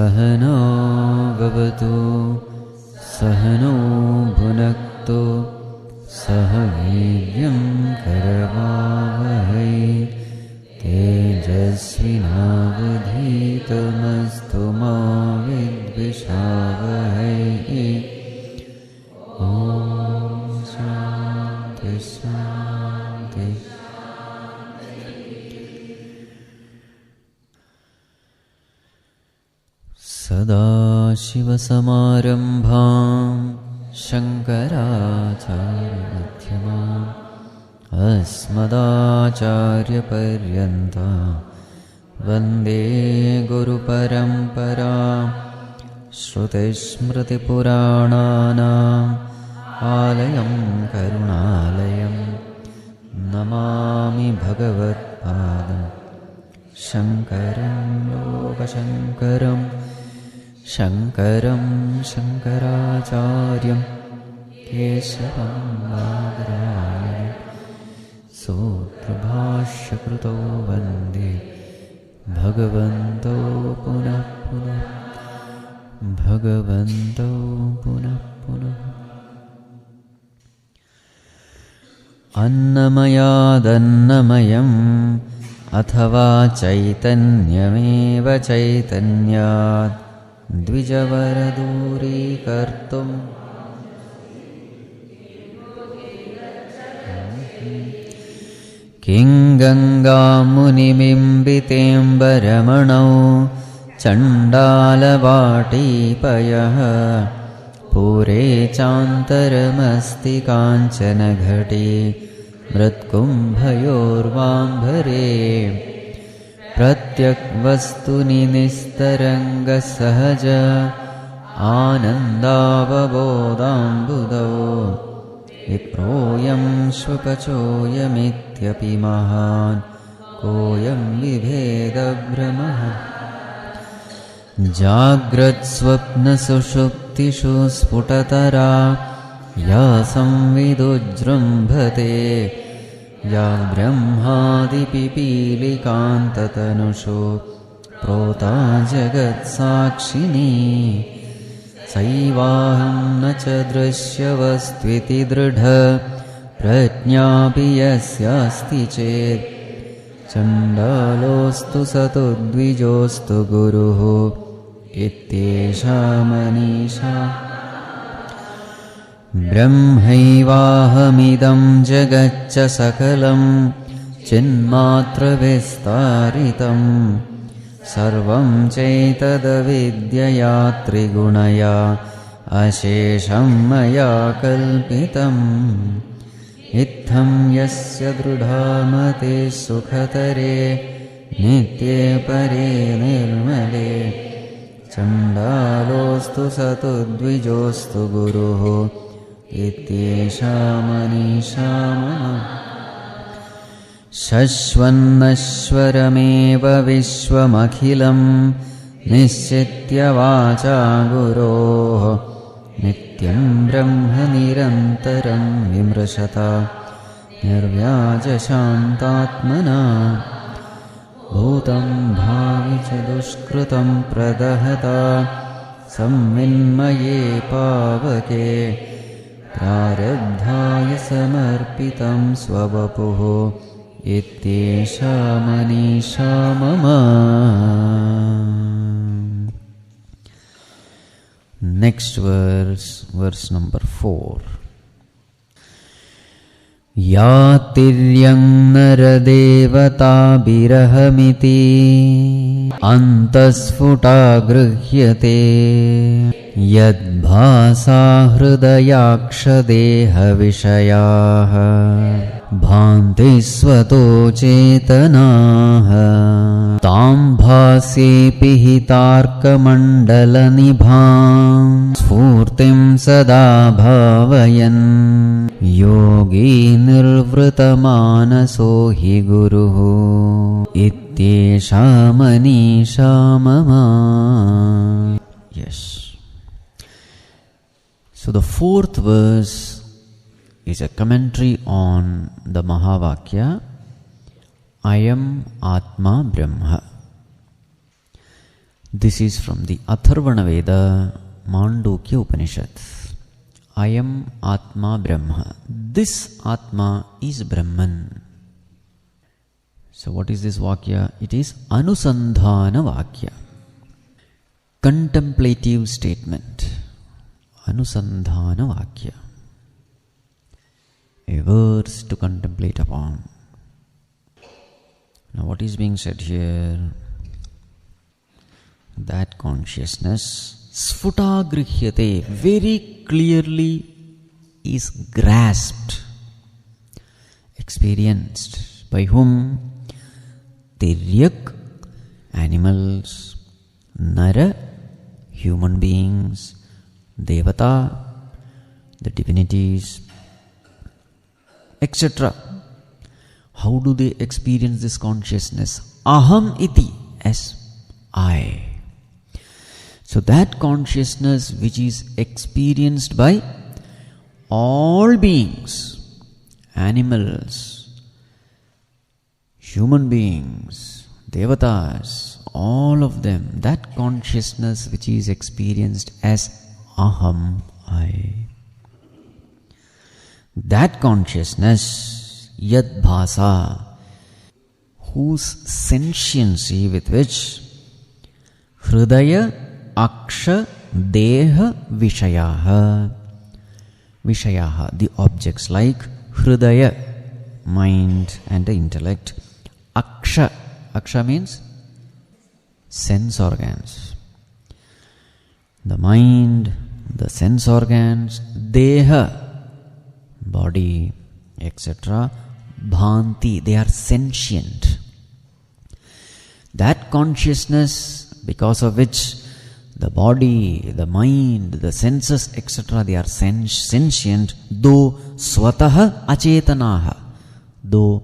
सहनो भवतु सहनो भुनक्तु सह वीर्यं करवावहै तेजस्विनावधीतमस्तु मा विद्विषावहै। ॐ शान्ति शान्ति। सदाशिवसमारम्भां शङ्कराचार्यमध्यमाम् अस्मदाचार्यपर्यन्तां वन्दे गुरुपरम्परां। श्रुतिस्मृतिपुराणानाम् आलयं करुणालयं नमामि भगवत्पादं शङ्करं लोकशङ्करं शङ्करं शङ्कराचार्यं केशवं बादरायणं सूत्रभाष्यकृतौ वन्दे भगवन्तौ पुनः पुनः भगवन्तौ पुनः पुनः। अन्नमयादन्नमयम् अथवा चैतन्यमेव चैतन्यात् द्विजवरदूरीकर्तुं किं गङ्गामुनिबिम्बितेऽम्बरमणौ चण्डालवाटीपयः पूरे चान्तरमस्ति काञ्चनघटे मृत्कुम्भयोर्वाम्भरे प्रत्यग्वस्तुनि निस्तरङ्गसहज आनन्दावबोधाम्बुदौ विप्रोऽयं श्वपचोऽयमित्यपि महान् कोऽयं बिभेदभ्रमः। जाग्रत्स्वप्नसुषुप्तिषु स्फुटतरा या संविदुजृम्भते या ब्रह्मादिपिपीलिकान्ततनुषु प्रोता जगत्साक्षिणी सैवाहं न च दृश्यवस्त्विति दृढ प्रज्ञापि यस्यास्ति चेत् चण्डालोऽस्तु सतु द्विजोऽस्तु गुरुः इत्येषा मनीषा। ब्रह्मैवाहमिदं जगच्च सकलं चिन्मात्रविस्तारितं सर्वं चैतदविद्यया त्रिगुणया अशेषं मया कल्पितम्। इत्थं यस्य दृढामते सुखतरे नित्ये परे निर्मले चण्डालोऽस्तु सतु द्विजोऽस्तु गुरुः इत्येषा मनीषा मम। शश्वन्नश्वरमेव विश्वमखिलं निश्चित्य वाचा गुरोः नित्यं ब्रह्म निरन्तरं विमृशता निर्व्याजशान्तात्मना भूतं भावि च दुष्कृतं प्रदहता संविन्मये पावके प्रारब्धाय समर्पितं स्ववपुः इत्येषा मनीषा मम। Next verse, verse number 4. या तिर्यं नरदेवताभिरहमिति अन्तस्फुटा गृह्यते यद्भासा हृदयाक्षदेहविषयाः भान्ति स्वतो चेतनाः तां भास्येऽपि हि तार्कमण्डलनिभां स्फूर्तिं सदा भावयन् योगी निर्वृतमानसो हि गुरुः इत्येषा मनीषा मम. Yes. So the fourth verse is a commentary on the Mahāvākya, Ayam Ātmā Brahma. This is from the Atharvaveda, Māndukya Upanishad. Ayam Ātmā Brahma. This Atma is Brahman. So what is this Vākya? It is Anusandhāna Vākya. Contemplative statement. Anusandhāna Vākya. A verse to contemplate upon. Now what is being said here? That consciousness, sphutagrihyate, very clearly is grasped, experienced. By whom? Tiryak, animals, Nara, human beings, Devata, the divinities, etc. How do they experience this consciousness? Aham iti, as I. So that consciousness which is experienced by all beings, animals, human beings, devatas, all of them, that consciousness which is experienced as aham, I. That consciousness, yad bhasa, whose sentiency with which hridaya aksha deha vishayaha, vishayaha, the objects like hridaya, mind and the intellect, aksha, aksha means sense organs, the mind, the sense organs, deha, body, etc., bhanti, they are sentient. That consciousness because of which the body, the mind, the senses, etc., they are sentient, though swataha achetanaha, though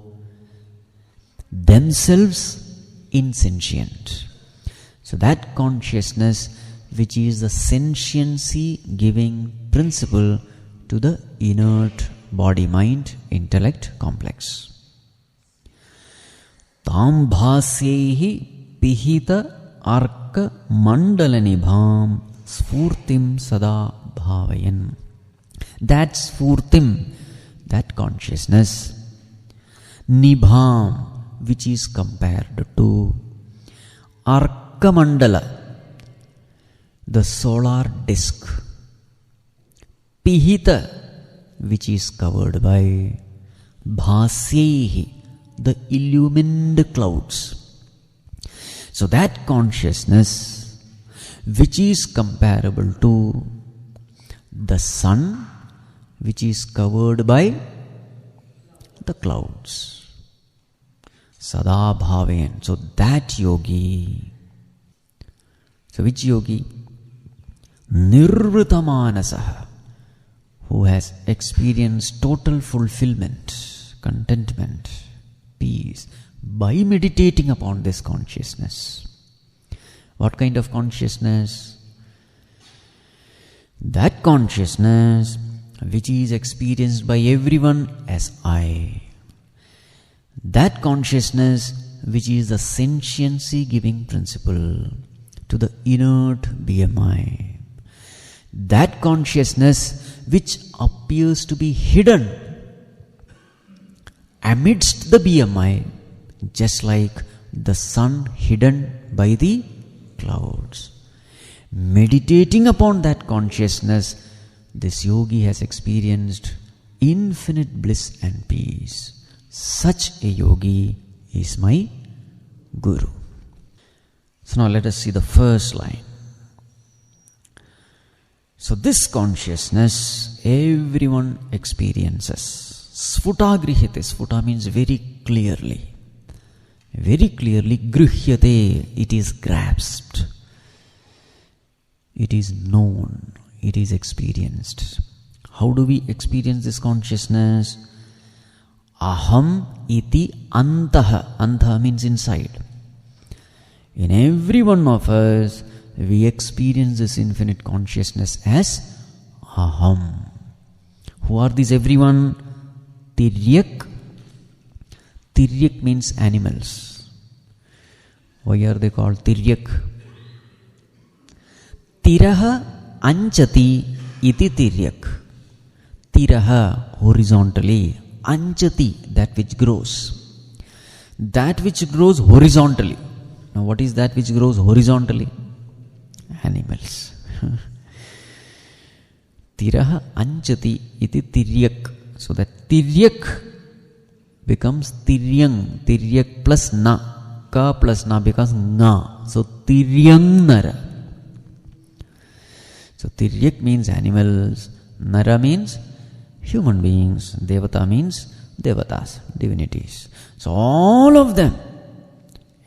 themselves insentient. So that consciousness which is the sentiency giving principle to the inert body, mind, intellect complex. Tam bhasyehi pihita arka mandala nibham sphurtim sada bhavayan. That sphurtim, that consciousness, nibham, which is compared to arka mandala, the solar disk, pihita, which is covered by bhasyehi, the illumined clouds. So that consciousness which is comparable to the sun which is covered by the clouds. Sada bhavayan. So that yogi. So which yogi? Nirvritamanasaha, who has experienced total fulfillment, contentment, peace, by meditating upon this consciousness. What kind of consciousness? That consciousness which is experienced by everyone as I. That consciousness which is the sentiency giving principle to the inert BMI. That consciousness which appears to be hidden amidst the BMI, just like the sun hidden by the clouds. Meditating upon that consciousness, this yogi has experienced infinite bliss and peace. Such a yogi is my Guru. So now let us see the first line. So this consciousness everyone experiences. Sphuta grihyate. Sphuta means very clearly. Very clearly, grihyate, it is grasped. It is known. It is experienced. How do we experience this consciousness? Aham iti antaha. Antaha means inside. In every one of us, we experience this infinite consciousness as aham. Who are these everyone? Tiryak. Tiryak means animals. Why are they called Tiryak? Tiraha anchati iti tiryak. Tiraha, horizontally. Anchati, that which grows. That which grows horizontally. Now what is that which grows horizontally? Animals. Tiraha anchati iti tiryak. So that tiryak becomes tiryang. Tiryak plus na. Ka plus na becomes nga. So tiryang nara. So tiryak means animals. Nara means human beings. Devata means devatas, divinities. So all of them,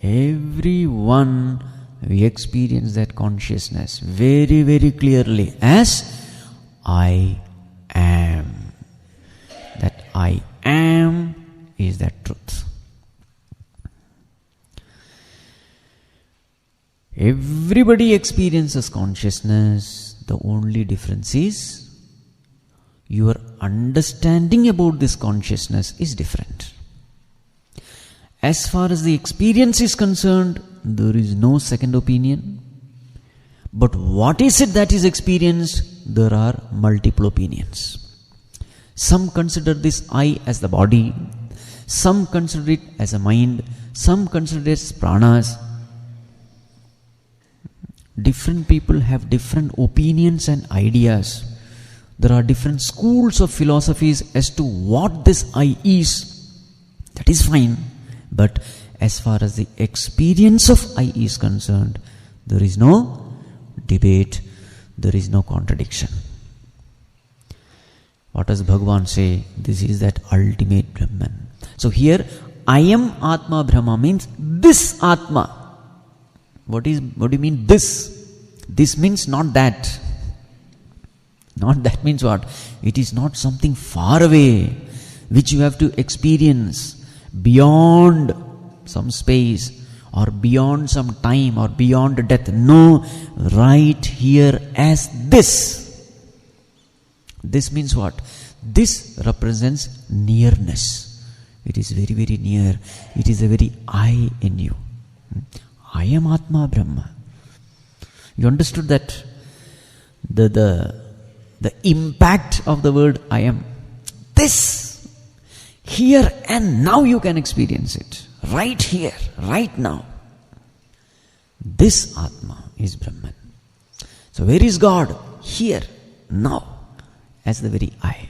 everyone, we experience that consciousness very, very clearly as I am. That I am is that truth. Everybody experiences consciousness. The only difference is your understanding about this consciousness is different. As far as the experience is concerned, there is no second opinion. But what is it that is experienced? There are multiple opinions. Some consider this I as the body. Some consider it as a mind. Some consider it as pranas. Different people have different opinions and ideas. There are different schools of philosophies as to what this I is. That is fine. But as far as the experience of I is concerned, there is no debate, there is no contradiction. What does Bhagavān say? This is that ultimate Brahman. So here, Ayam Ātmā Brahma means this Atma. What do you mean this? This means not that. Not that means what? It is not something far away which you have to experience beyond some space or beyond some time or beyond death. No, right here as this. This means what? This represents nearness. It is very, very near. It is a very I in you. Ayam Ātmā Brahma. You understood that the impact of the word I am. This, here and now you can experience it. Right here, right now. This Atma is Brahman. So where is God? Here, now, as the very I.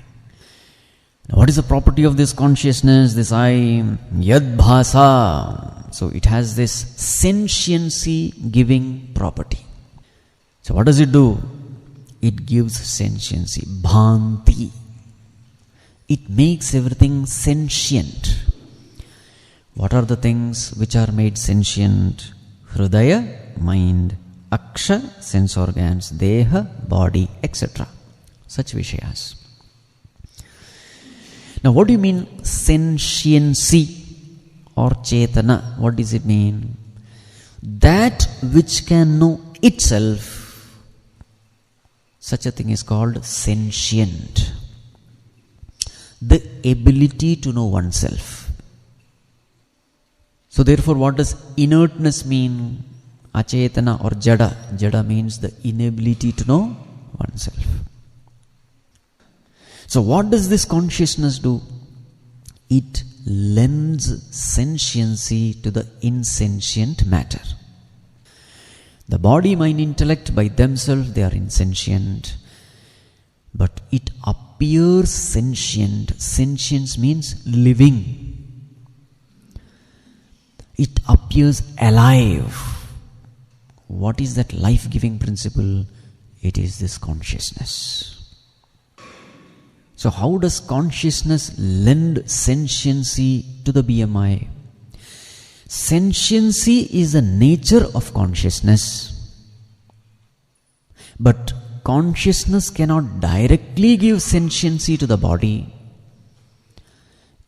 Now what is the property of this consciousness, this I? Yad bhasa. So it has this sentiency giving property. So what does it do? It gives sentiency, bhanti. It makes everything sentient. What are the things which are made sentient? Hridaya, mind. Aksha, sense organs. Deha, body, etc. Such vishayas. Now what do you mean sentiency or chetana? What does it mean? That which can know itself. Such a thing is called sentient. The ability to know oneself. So therefore what does inertness mean? Achetana or jada. Jada means the inability to know oneself. So what does this consciousness do? It lends sentiency to the insentient matter. The body, mind, intellect by themselves, they are insentient. But it appears sentient. Sentience means living. It appears alive. What is that life-giving principle? It is this consciousness. So how does consciousness lend sentiency to the BMI? Sentiency is the nature of consciousness. But consciousness cannot directly give sentiency to the body.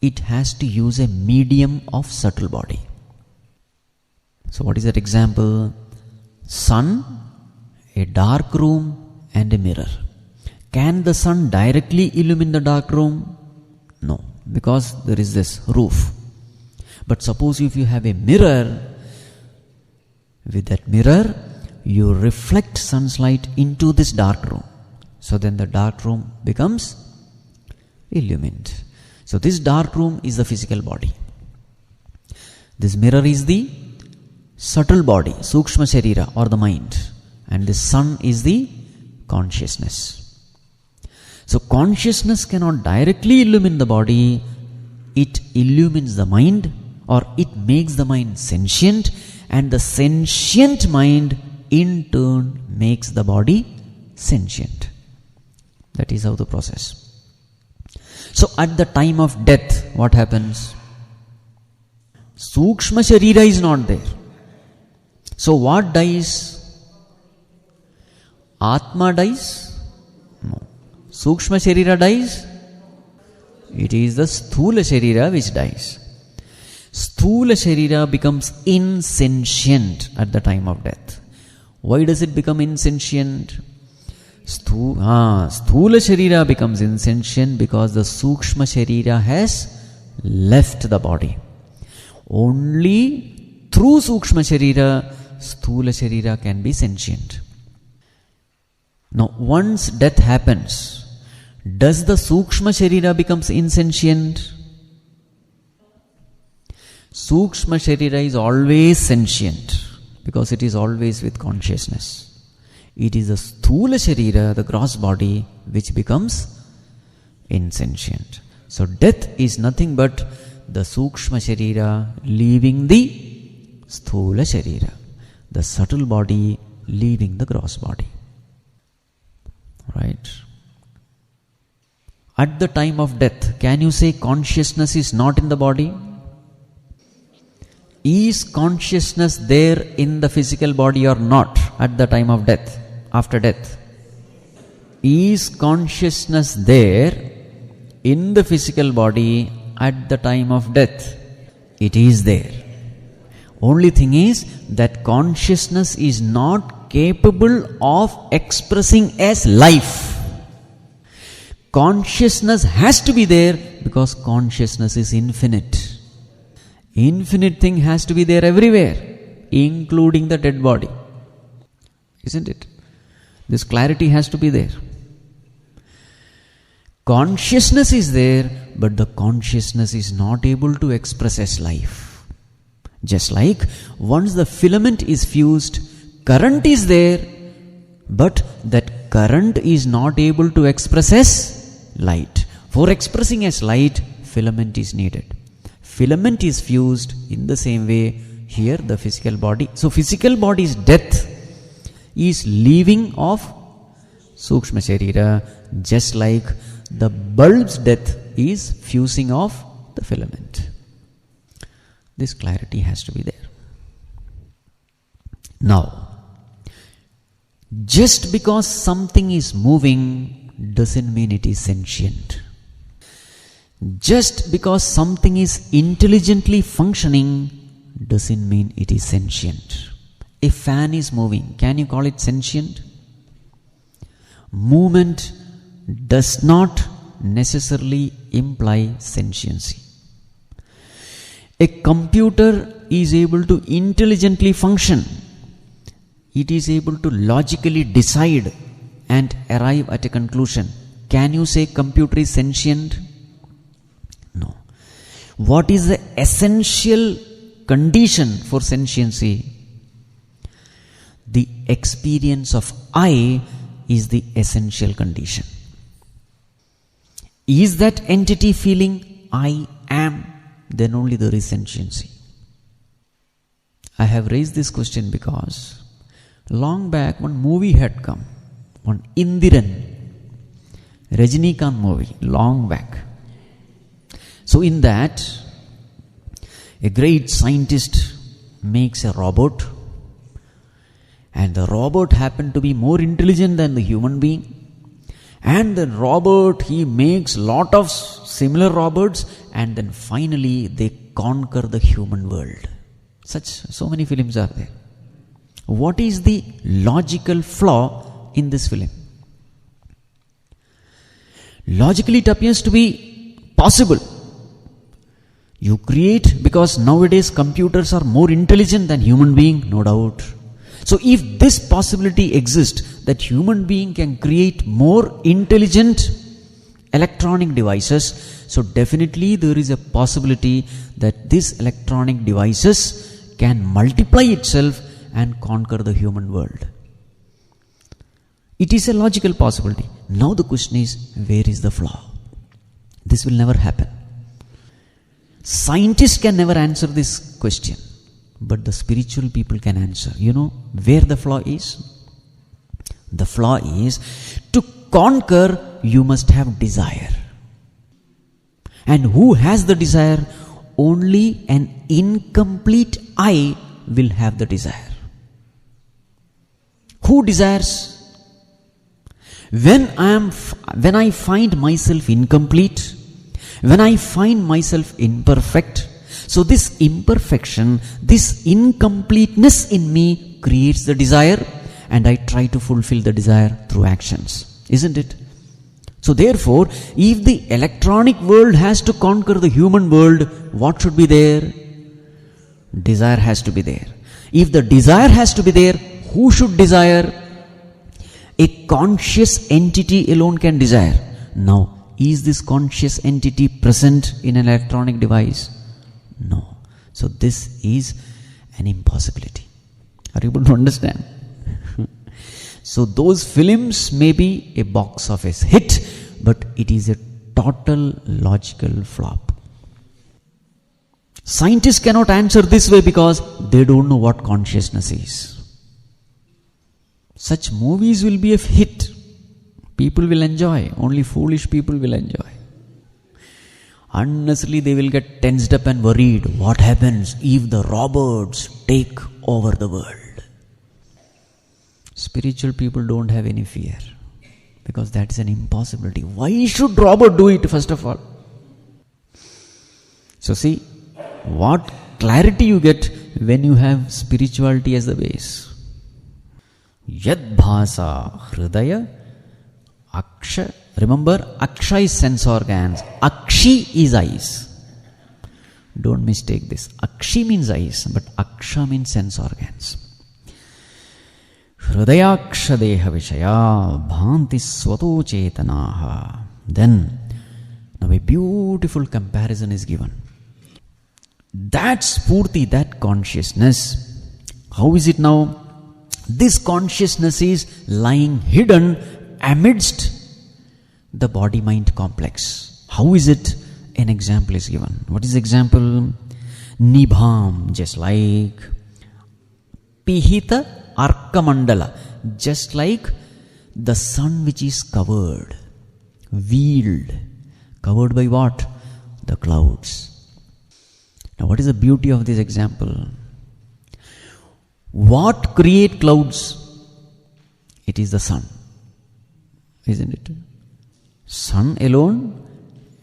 It has to use a medium of subtle body. So what is that example? Sun, a dark room and a mirror. Can the sun directly illumine the dark room? No, because there is this roof. But suppose if you have a mirror, with that mirror, you reflect sun's light into this dark room. So then the dark room becomes illumined. So this dark room is the physical body. This mirror is the subtle body, Sukshma Sharira or the mind. And the sun is the consciousness. So consciousness cannot directly illumine the body. It illumines the mind, or it makes the mind sentient, and the sentient mind in turn makes the body sentient. That is how the process. So at the time of death, what happens? Sukshma Sharira is not there. So what dies? Atma dies? No. Sukshma Sharira dies? It is the Sthula Sharira which dies. Sthula Sharira becomes insentient at the time of death. Why does it become insentient? Sthula Sharira becomes insentient because the Sukshma Sharira has left the body. Only through Sukshma Sharira, Sthula Sharira can be sentient. Now, once death happens, does the Sukshma Sharira becomes insentient? Sukshma Sharira is always sentient because it is always with consciousness. It is the Sthula Sharira, the gross body, which becomes insentient. So death is nothing but the Sukshma Sharira leaving the Sthula Sharira, the subtle body leaving the gross body. Right? At the time of death, can you say consciousness is not in the body? Is consciousness there in the physical body or not at the time of death, after death? Is consciousness there in the physical body at the time of death? It is there. Only thing is that consciousness is not capable of expressing as life. Consciousness has to be there because consciousness is infinite. Infinite thing has to be there everywhere, including the dead body. Isn't it? This clarity has to be there. Consciousness is there, but the consciousness is not able to express as life. Just like once the filament is fused, current is there, but that current is not able to express as light. For expressing as light, filament is needed. Filament is fused in the same way here the physical body. So physical body's death is leaving of Sukshma Sharira, just like the bulb's death is fusing of the filament. This clarity has to be there. Now, just because something is moving doesn't mean it is sentient. Just because something is intelligently functioning doesn't mean it is sentient. A fan is moving. Can you call it sentient? Movement does not necessarily imply sentiency. A computer is able to intelligently function. It is able to logically decide and arrive at a conclusion. Can you say computer is sentient? No. What is the essential condition for sentiency? The experience of I is the essential condition. Is that entity feeling I am? Then only there is sentiency. I have raised this question because long back one movie had come, one Indiran, Rajinikanth movie, long back. So in that, a great scientist makes a robot, and the robot happened to be more intelligent than the human being. And the robot, he makes lot of similar robots, and then finally they conquer the human world. So many films are there. What is the logical flaw in this film? Logically it appears to be possible. You create, because nowadays computers are more intelligent than human being, no doubt. So if this possibility exists, that human being can create more intelligent electronic devices, so definitely there is a possibility that these electronic devices can multiply itself and conquer the human world. It is a logical possibility. Now the question is, where is the flaw? This will never happen. Scientists can never answer this question, but the spiritual people can answer. You know where the flaw is? The flaw is, to conquer you must have desire. And who has the desire? Only an incomplete I will have the desire. Who desires? When I find myself incomplete, when I find myself imperfect, so this imperfection, this incompleteness in me creates the desire, and I try to fulfill the desire through actions. Isn't it? So therefore, if the electronic world has to conquer the human world, what should be there? Desire has to be there. If the desire has to be there, who should desire? A conscious entity alone can desire. Now, is this conscious entity present in an electronic device? No. So this is an impossibility. Are you able to understand? So those films may be a box office hit, but it is a total logical flop. Scientists cannot answer this way because they don't know what consciousness is. Such movies will be a hit. People will enjoy. Only foolish people will enjoy. Unnecessarily they will get tensed up and worried. What happens if the robots take over the world? Spiritual people don't have any fear, because that is an impossibility. Why should robot do it, first of all? So see, what clarity you get when you have spirituality as the base. Yad bhasa hridaya aksha. Remember, aksha is sense organs. Akshi is eyes. Don't mistake this. Akshi means eyes, but aksha means sense organs. Hridayaksha deha vishaya bhanti swato chetanaha. Then, now a beautiful comparison is given. That spurti, that consciousness, how is it now? This consciousness is lying hidden amidst the body-mind complex. How is it? An example is given. What is the example? Nibham, just like Pihita Arkamandala, just like the sun which is covered, veiled. Covered by what? The clouds. Now what is the beauty of this example? What create clouds? It is the sun. Isn't it? Sun alone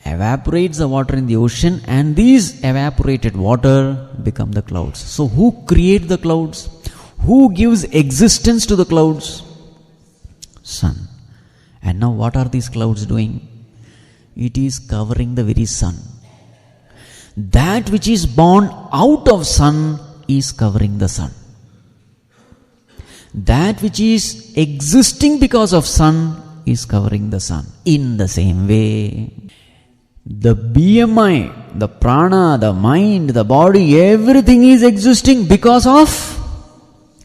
evaporates the water in the ocean, and these evaporated water become the clouds. So who create the clouds? Who gives existence to the clouds? Sun. And now what are these clouds doing? It is covering the very sun. That which is born out of sun is covering the sun. That which is existing because of sun is covering the sun. In the same way, the BMI, the prana, the mind, the body, everything is existing because of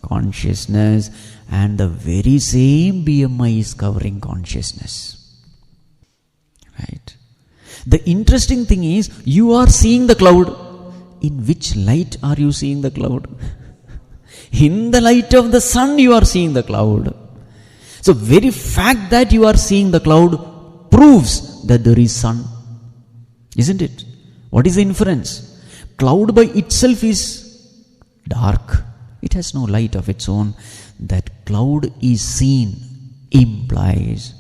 consciousness, and the very same BMI is covering consciousness. Right? The interesting thing is, you are seeing the cloud. In which light are you seeing the cloud? In the light of the sun you are seeing the cloud. So very fact that you are seeing the cloud proves that there is sun. Isn't it? What is the inference? Cloud by itself is dark. It has no light of its own. That cloud is seen implies,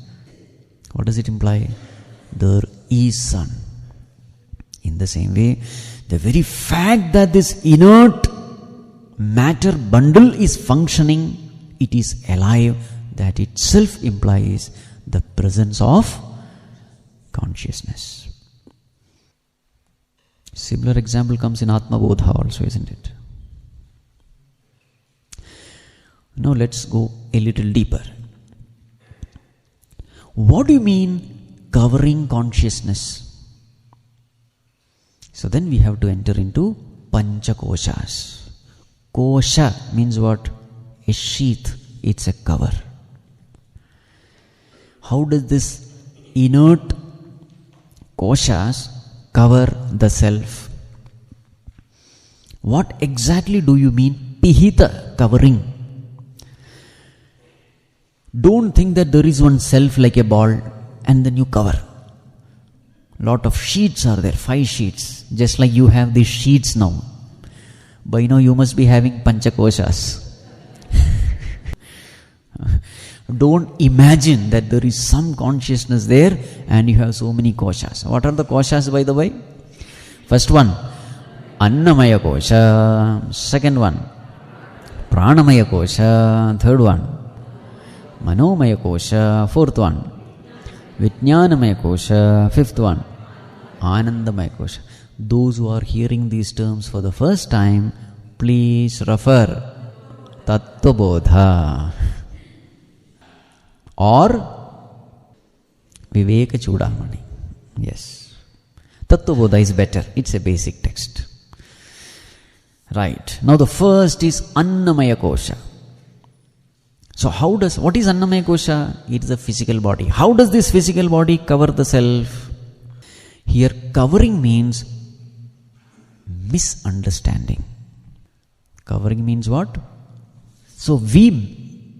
what does it imply? There is sun. In the same way, the very fact that this inert matter bundle is functioning, it is alive, that itself implies the presence of consciousness. Similar example comes in Atma Bodha also, isn't it? Now let's go a little deeper. What do you mean covering consciousness? So then we have to enter into Panchakoshas. Kosha means what? A sheath. It's a cover. How does this inert koshas cover the self? What exactly do you mean pihita, covering? Don't think that there is one self like a ball and then you cover. Lot of sheets are there, 5 sheets. Just like you have these sheets now. By now you must be having panchakoshas. Don't imagine that there is some consciousness there and you have so many koshas. What are the koshas, by the way? First one, Annamaya kosha. Second one, Pranamaya kosha. Third one, Manomaya kosha. Fourth one, Vijnanamaya kosha. Fifth one, Anandamaya kosha. Those who are hearing these terms for the first time, please refer Tattvabodha or Viveka Chudamani. Yes. Tattvabodha is better. It's a basic text. Right. Now the first is Annamaya Kosha. So what is Annamaya Kosha? It is a physical body. How does this physical body cover the self? Here covering means misunderstanding. Covering means what? So we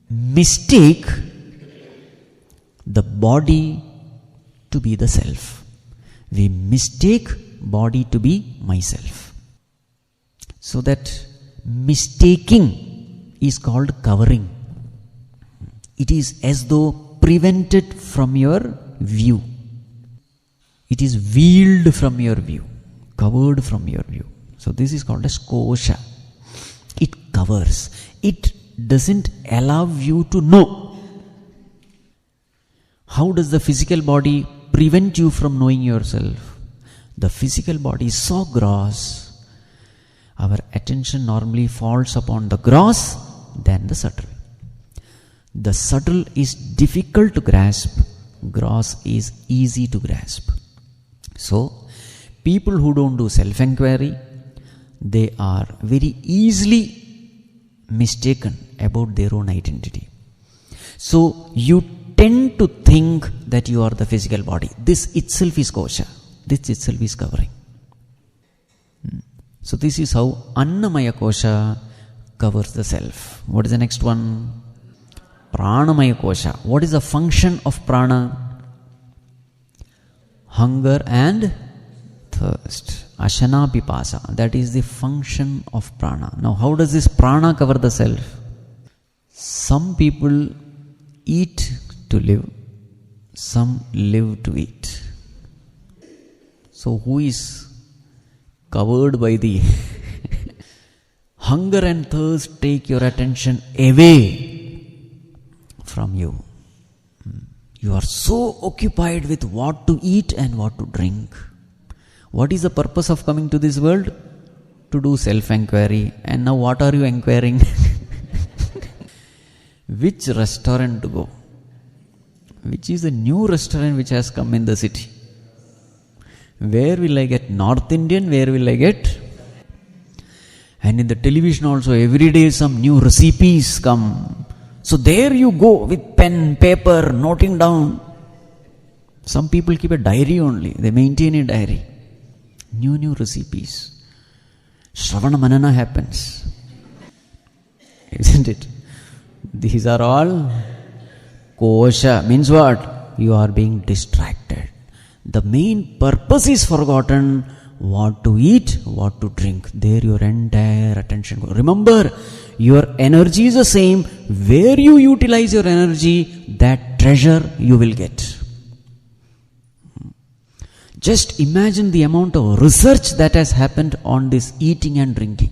mistake the body to be the self. We mistake body to be myself. So that mistaking is called covering. It is as though prevented from your view. It is veiled from your view, covered from your view. So this is called as kosha. It covers. It doesn't allow you to know. How does the physical body prevent you from knowing yourself? The physical body is so gross. Our attention normally falls upon the gross than the subtle. The subtle is difficult to grasp. Gross is easy to grasp. So, people who don't do self-inquiry, they are very easily mistaken about their own identity. So, you tend to think that you are the physical body. This itself is kosha. This itself is covering. So, this is how Annamaya Kosha covers the self. What is the next one? Pranamaya Kosha. What is the function of prana? Hunger and thirst. Ashana pipasa. That is the function of prana. Now, how does this prana cover the self? Some people eat to live. Some live to eat. So, who is covered by the hunger and thirst? Take your attention away from you. You are so occupied with what to eat and what to drink. What is the purpose of coming to this world? To do self-inquiry. And now what are you inquiring? Which restaurant to go? Which is a new restaurant which has come in the city? Where will I get North Indian? Where will I get? And in the television also every day some new recipes come. So there you go with pen, paper, noting down. Some people keep a diary only. They maintain a diary. New recipes. Shravana Manana happens. Isn't it? These are all kosha. Means what? You are being distracted. The main purpose is forgotten. What to eat, what to drink. There your entire attention goes. Remember, your energy is the same. Where you utilize your energy, that treasure you will get. Just imagine the amount of research that has happened on this eating and drinking.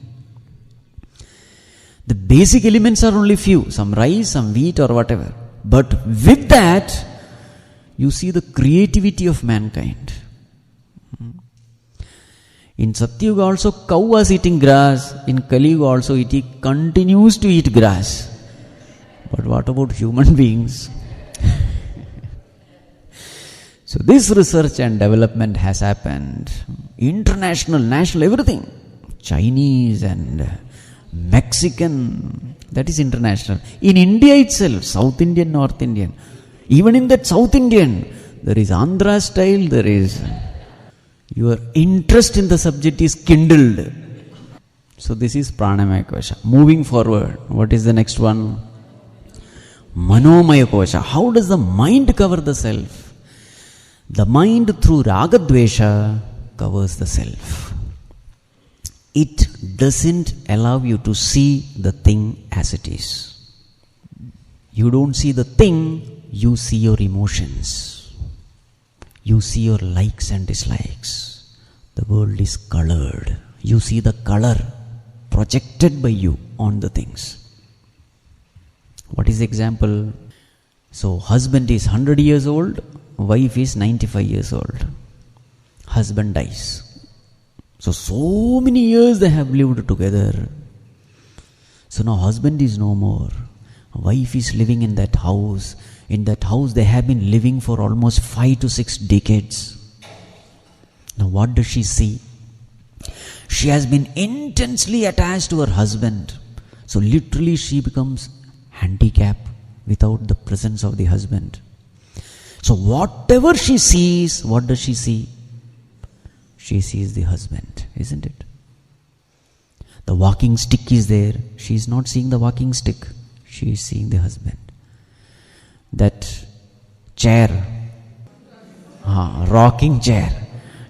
The basic elements are only few. Some rice, some wheat or whatever. But with that, you see the creativity of mankind. In Satyuga also cow was eating grass. In Kali Yuga also it continues to eat grass. But what about human beings? So this research and development has happened. International, national, everything. Chinese and Mexican, that is international. In India itself, South Indian, North Indian. Even in that South Indian, there is Andhra style, there is... Your interest in the subject is kindled. So this is Pranamaya Kosha. Moving forward, what is the next one? Manomaya Kosha. How does the mind cover the self? The mind through Ragadvesha covers the self. It doesn't allow you to see the thing as it is. You don't see the thing, you see your emotions. You see your likes and dislikes. The world is colored. You see the color projected by you on the things. What is the example? So husband is 100 years old, wife is 95 years old. Husband dies. So many years they have lived together. So now husband is no more. Wife is living in that house. In that house they have been living for almost 5 to 6 decades. Now what does she see? She has been intensely attached to her husband. So literally she becomes handicapped without the presence of the husband. So whatever she sees, what does she see? She sees the husband, isn't it? The walking stick is there. She is not seeing the walking stick. She is seeing the husband. That chair, rocking chair.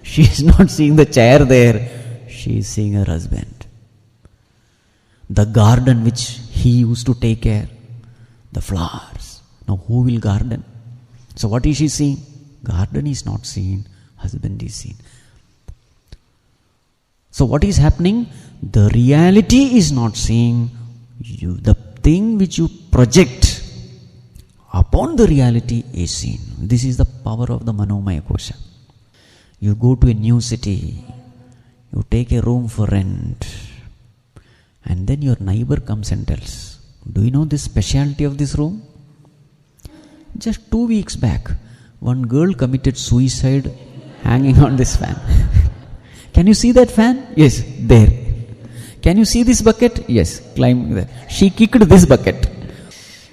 She is not seeing the chair there. She is seeing her husband. The garden which he used to take care, the flowers. Now who will garden? So what is she seeing? Garden is not seen. Husband is seen. So what is happening? The reality is not seen. The thing which you project upon the reality is seen. This is the power of the Manomaya Kosha. You go to a new city, you take a room for rent, and then your neighbor comes and tells, do you know the specialty of this room? Just 2 weeks back, one girl committed suicide hanging on this fan. Can you see that fan? Yes, there. Can you see this bucket? Yes, climb there. She kicked this bucket.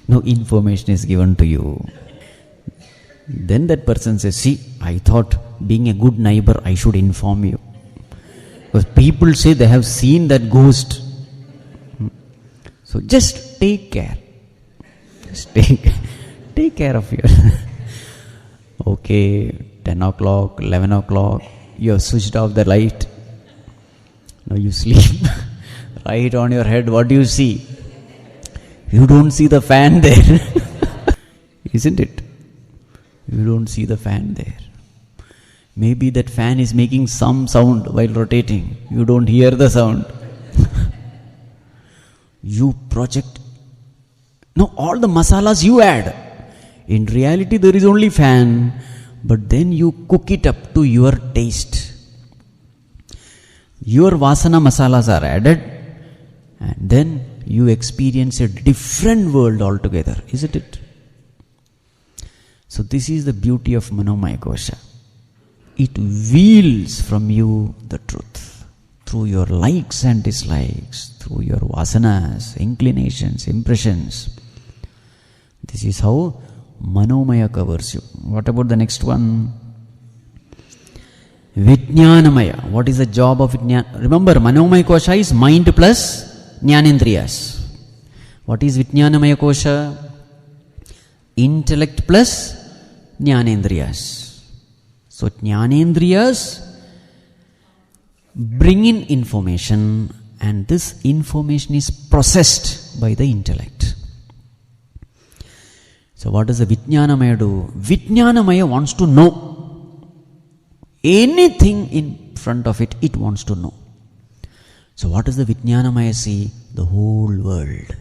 No information is given to you. Then that person says, see, I thought being a good neighbor, I should inform you. Because people say they have seen that ghost. So just take care. Just take care of your... Okay, 10 o'clock, 11 o'clock, you have switched off the light. Now you sleep. Right on your head, what do you see? You don't see the fan there. Isn't it? You don't see the fan there. Maybe that fan is making some sound while rotating. You don't hear the sound. You project. No, all the masalas you add. In reality, there is only fan, but then you cook it up to your taste. Your vasana masalas are added, and then you experience a different world altogether, isn't it? So this is the beauty of Manomaya Kosha. It veils from you the truth through your likes and dislikes, through your vasanas, inclinations, impressions. This is how Manomaya covers you. What about the next one? Vijnanamaya. What is the job of Vijnana? Remember, Manomaya Kosha is mind plus Jnanendriyas. What is Vijnanamaya Kosha? Intellect plus Jnanendriyas. So Jnanendriyas bring in information, and this information is processed by the intellect. So what does the Vijnanamaya do? Vijnanamaya wants to know. Anything in front of it, it wants to know. So what does the Vijnanamaya see? The whole world.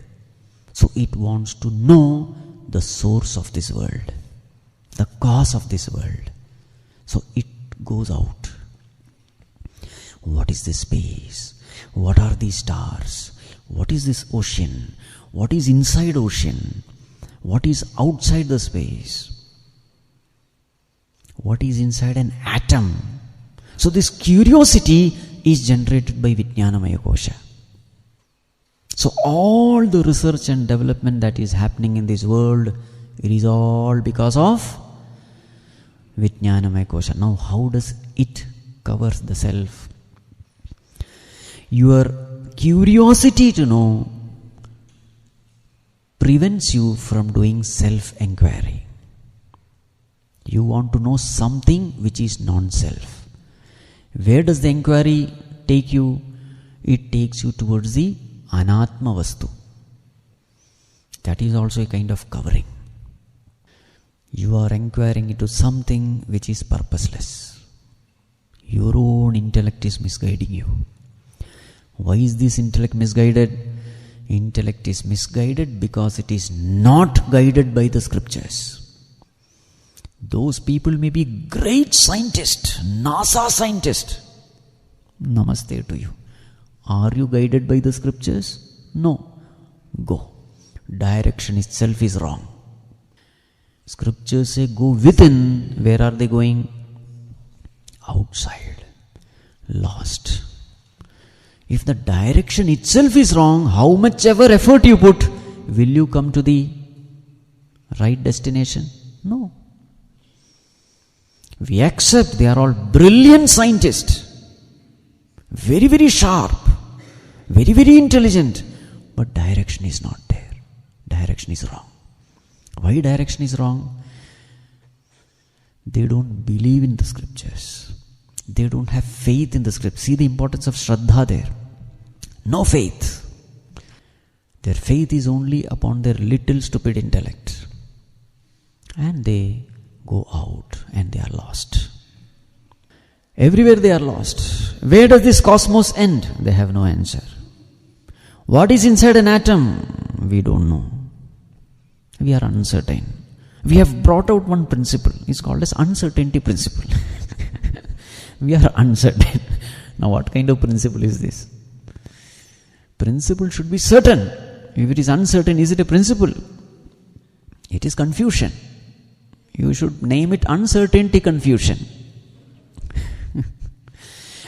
So it wants to know the source of this world, the cause of this world. So it goes out. What is this space? What are these stars? What is this ocean? What is inside ocean? What is outside the space? What is inside an atom? So this curiosity is generated by Vijnanamaya Kosha. So all the research and development that is happening in this world, it is all because of Vijnanamaya Kosha. Now how does it cover the self? Your curiosity to know prevents you from doing self-enquiry. You want to know something which is non-self. Where does the inquiry take you? It takes you towards the Anatma Vastu. That is also a kind of covering. You are inquiring into something which is purposeless. Your own intellect is misguiding you. Why is this intellect misguided? Intellect is misguided because it is not guided by the scriptures. Those people may be great scientists, NASA scientists. Namaste to you. Are you guided by the scriptures? No. Go. Direction itself is wrong. Scriptures say go within. Where are they going? Outside. Lost. If the direction itself is wrong, how much ever effort you put, will you come to the right destination? No. We accept they are all brilliant scientists. Very, very sharp. Very, very intelligent. But direction is not there. Direction is wrong. Why direction is wrong? They don't believe in the scriptures. They don't have faith in the scriptures. See the importance of Shraddha there. No faith. Their faith is only upon their little stupid intellect. And they go out and they are lost. Everywhere they are lost. Where does this cosmos end? They have no answer. What is inside an atom? We don't know. We are uncertain. We have brought out one principle. It's called as uncertainty principle. We are uncertain. Now what kind of principle is this? Principle should be certain. If it is uncertain, is it a principle? It is confusion. You should name it uncertainty confusion.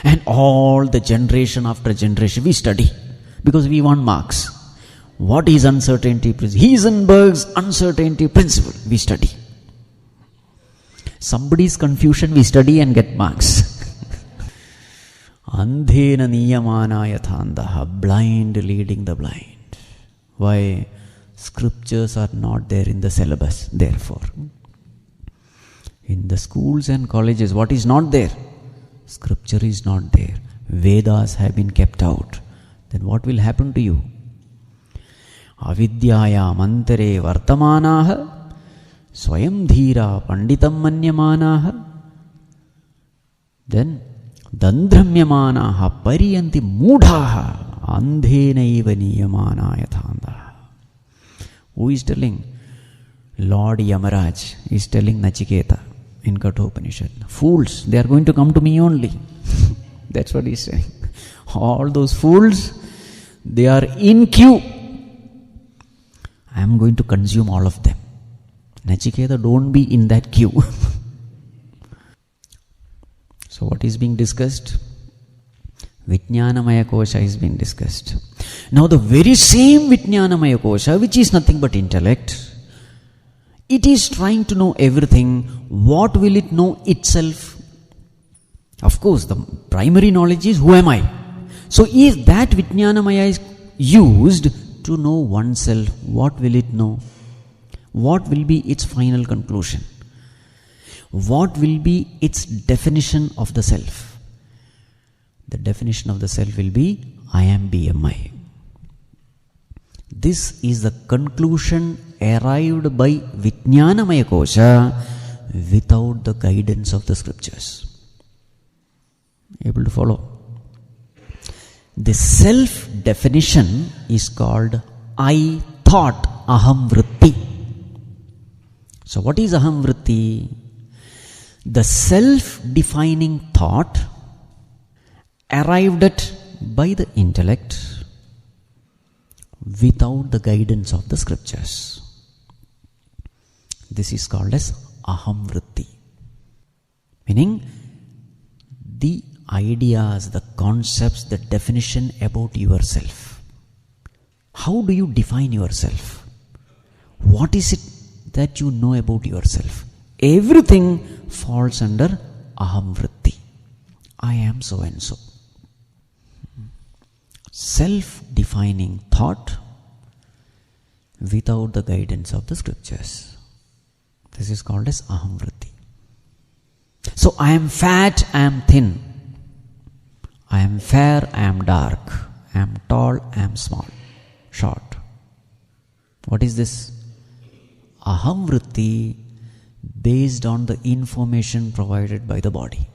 And all the generation after generation we study because we want marks. What is uncertainty principle? Heisenberg's uncertainty principle we study. Somebody's confusion we study and get marks. Andhena niyamana yathandaha, blind leading the blind. Why? Scriptures are not there in the syllabus, therefore. In the schools and colleges, what is not there? Scripture is not there. Vedas have been kept out. Then what will happen to you? Avidyaya mantare vartamanaha swayam dhira panditam manyamanaha. Then dandramyamanaha pariyanti mudhaha andhenaiva niyamana yathandaha. Who is telling? Lord Yamaraj is telling Nachiketa in Kathopanishad. Fools, they are going to come to me only. That's what he is saying. All those fools, they are in queue. I am going to consume all of them. Nachiketa, don't be in that queue. So what is being discussed? Vijnanamaya Kosha is being discussed. Now the very same Vijnanamaya Kosha, which is nothing but intellect, it is trying to know everything. What will it know itself? Of course, the primary knowledge is who am I? So if that Vijnanamaya is used to know oneself, what will it know? What will be its final conclusion? What will be its definition of the self? The definition of the self will be I am BMI. This is the conclusion arrived by Vijnanamaya Kosha without the guidance of the scriptures. Able to follow? The self-definition is called I thought, Ahamrati. So what is Ahamrati? The self-defining thought arrived at by the intellect without the guidance of the scriptures. This is called as Ahamrati. Meaning, the ideas, the concepts, the definition about yourself. How do you define yourself? What is it that you know about yourself? Everything falls under Ahamrati. I am so and so. Self-defining thought without the guidance of the scriptures. This is called as Ahamrati. So I am fat, I am thin. I am fair, I am dark. I am tall, I am small, short. What is this? Ahamrati based on the information provided by the body.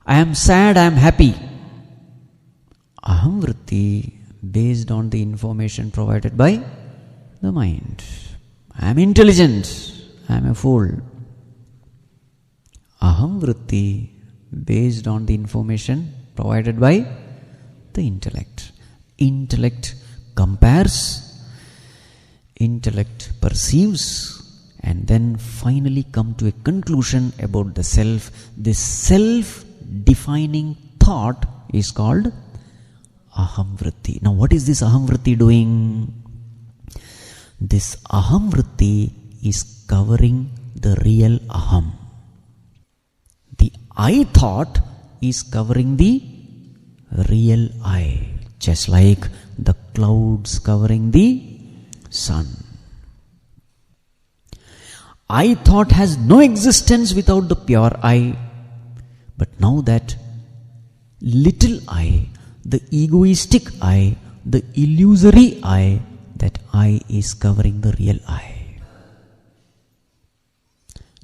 I am sad, I am happy. Ahamrati based on the information provided by the mind. I am intelligent, I am a fool. Ahamrati based on the information provided by the intellect. Intellect compares, intellect perceives, and then finally come to a conclusion about the self. This self-defining thought is called Ahamrati. Now what is this Ahamrati doing? This Ahamrati is covering the real aham. The I thought is covering the real I, just like the clouds covering the sun. I thought has no existence without the pure I, but now that little I, the egoistic I, the illusory I, that I is covering the real I.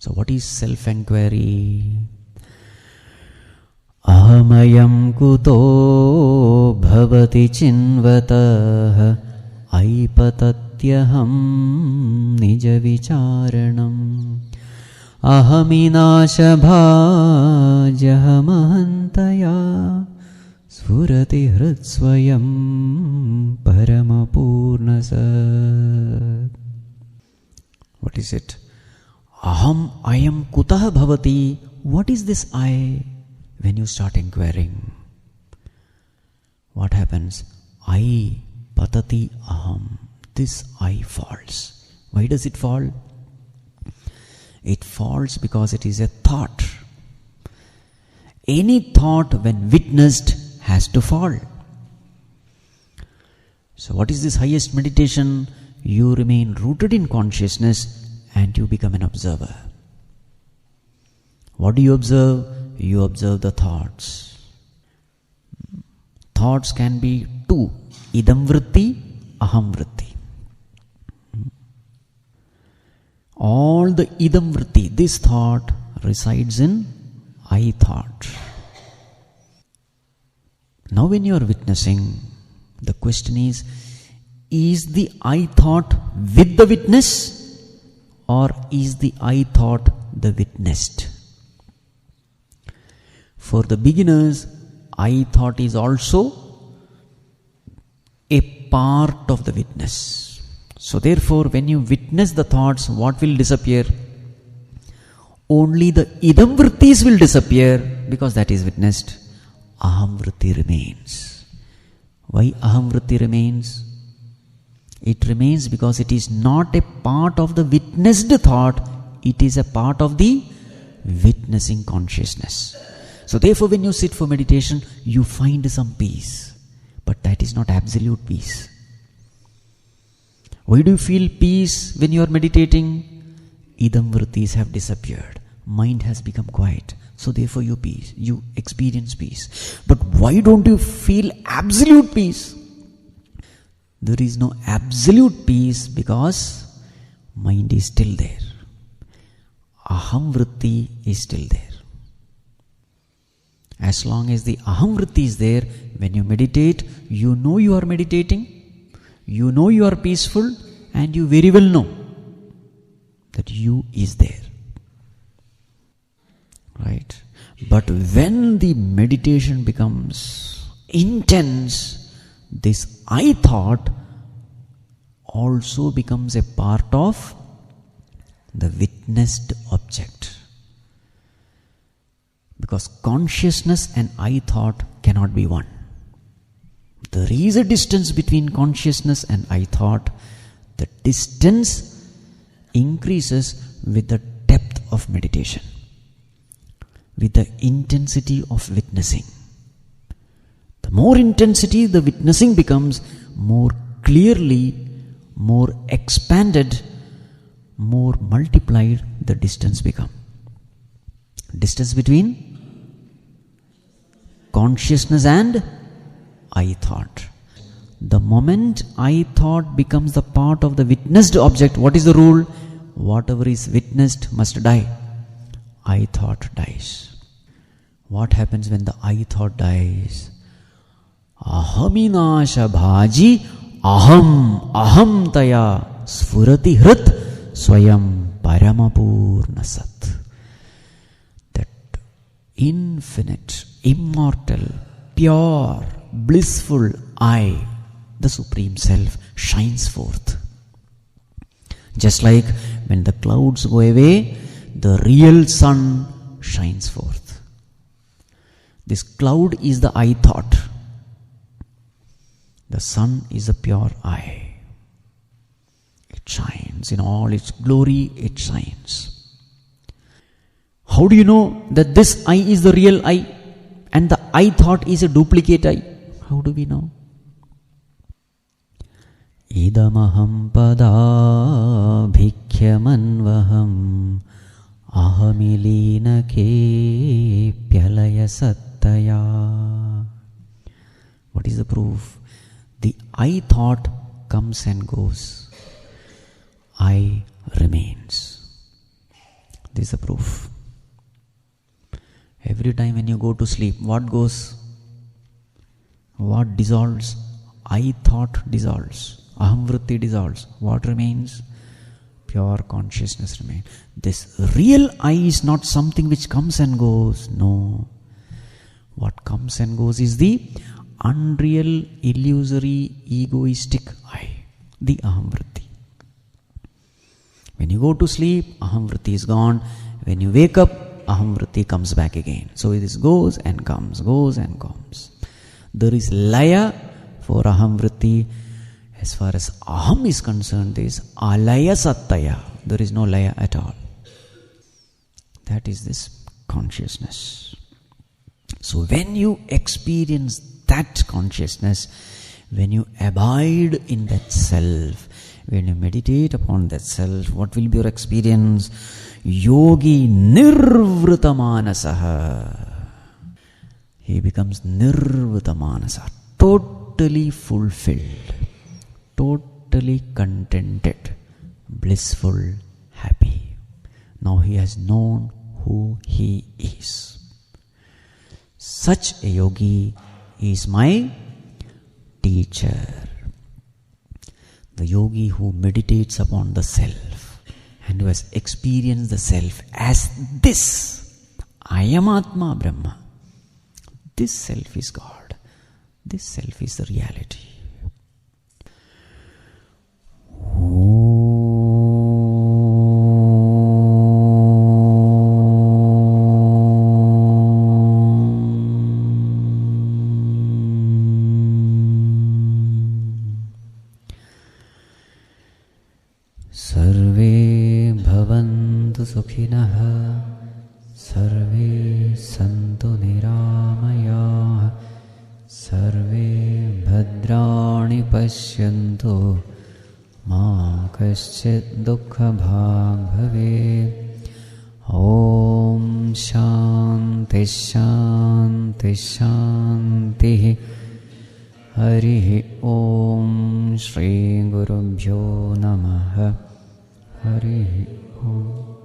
So what is self-enquiry? Ahamayam kuto bhavati chinvatah aipatatyaham nija vicharanam ahaminasha bhajahamahantaya Surati hridsvayam paramapurnasat. What is it? Aham ayam kutah bhavati. What is this I? When you start inquiring, what happens? I patati aham. This I falls. Why does it fall? It falls because it is a thought. Any thought when witnessed has to fall. So what is this highest meditation? You remain rooted in consciousness and you become an observer. What do you observe? You observe the thoughts. Thoughts can be two: idam vritti, aham vritti. All the idam vritti, this thought resides in I thought. Now when you are witnessing, the question is the I thought with the witness, or is the I thought the witnessed? For the beginners, I thought is also a part of the witness. So therefore, when you witness the thoughts, what will disappear? Only the idam vrittis will disappear, because that is witnessed. Ahamrati remains. Why Ahamrati remains? It remains because it is not a part of the witnessed thought, it is a part of the witnessing consciousness. So therefore, when you sit for meditation, you find some peace, but that is not absolute peace. Why do you feel peace when you are meditating? Idam vrittis have disappeared. Mind has become quiet. So therefore you experience peace. But why don't you feel absolute peace? There is no absolute peace because mind is still there. Ahamrati is still there. As long as the Ahamrati is there, when you meditate, you know you are meditating, you know you are peaceful, and you very well know that you is there. Right? But when the meditation becomes intense, this I thought also becomes a part of the witnessed object. Because consciousness and I thought cannot be one. There is a distance between consciousness and I thought. The distance increases with the depth of meditation, with the intensity of witnessing. The more intensity the witnessing becomes, more clearly, more expanded, more multiplied the distance becomes. Distance between consciousness and I thought. The moment I thought becomes the part of the witnessed object, what is the rule? Whatever is witnessed must die. I thought dies. What happens when the I thought dies? Ahaminasha bhaji aham taya sfurati hrit swayam paramapurna sat. That infinite, immortal, pure, blissful I, the Supreme Self, shines forth. Just like when the clouds go away, the real sun shines forth. This cloud is the I thought. The sun is the pure I. It shines in all its glory, it shines. How do you know that this I is the real I and the I thought is a duplicate I? How do we know? Idamaham pada bhikkyamanvaham ahamilina ke pyalaya sattaya. What is the proof? The I thought comes and goes. I remains. This is the proof. Every time when you go to sleep, what goes? What dissolves? I thought dissolves. Ahamrati dissolves. What remains? Pure consciousness remains. This real I is not something which comes and goes. No. What comes and goes is the unreal, illusory, egoistic I. The Ahamrati. When you go to sleep, Ahamrati is gone. When you wake up, Ahamrati comes back again. So this goes and comes, goes and comes. There is laya for Ahamrati. As far as aham is concerned, there is alaya sattaya. There is no laya at all. That is this consciousness. So when you experience that consciousness, when you abide in that self, when you meditate upon that self, what will be your experience? Yogi nirvrita manasaha. He becomes nirvrita manasa, totally fulfilled, totally contented, blissful, happy. Now he has known who he is. Such a yogi is my teacher. The yogi who meditates upon the self and who has experienced the self as this. Ayam Ātmā Brahma. This self is God. This self is the reality. Sarve bhavantu sukhinah, sarve santu niramaya, sarve bhadrani pashyantu, ma kaschit dukkha bhag bhave. Om shanti shanti shanti. Hari Om Shri Gurubhyo Namaha. Hari Om.